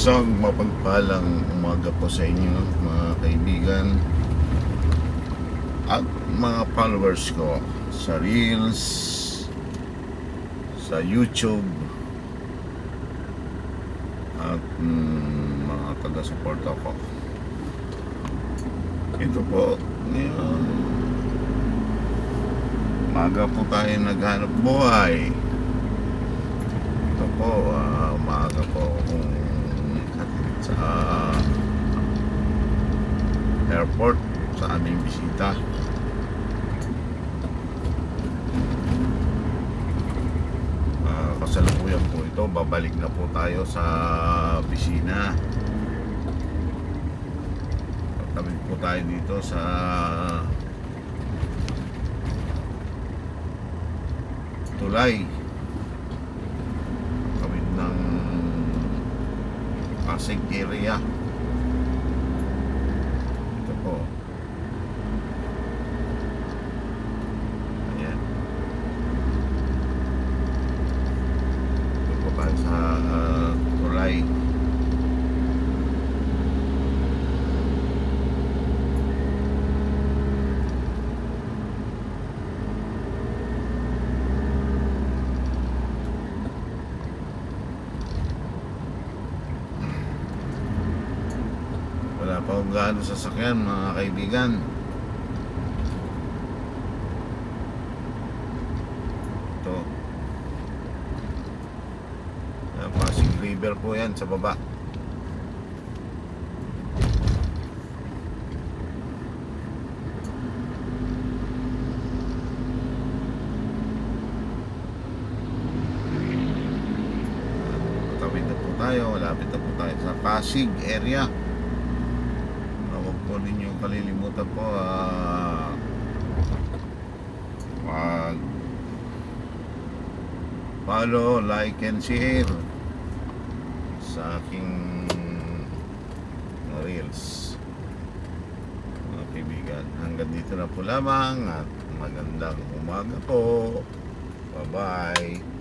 Isang mapagpalang umaga po sa inyo mga kaibigan at mga followers ko sa Reels, sa YouTube at mga taga-suporta ko. Ito po, ngayon umaga po tayo naghanap buhay. Ito po, umaga po akong sa airport sa aming bisita. Kasalukuyan po ito, babalik na po tayo sa bisina. Tabi po tayo dito sa tulay, kawit ng Pasig area. Ito po, ayan, ito po tayo sa tulay. Wala pa akong gaano sasakyan mga kaibigan. Ito, Pasig River po yan sa baba. Matawid na po tayo, malapit na po tayo sa Pasig area. Huwag po ninyo kalilimutan po mag follow, like and share sa aking reels mga kaibigan. Hanggang dito na po lamang at magandang umaga po. Bye bye.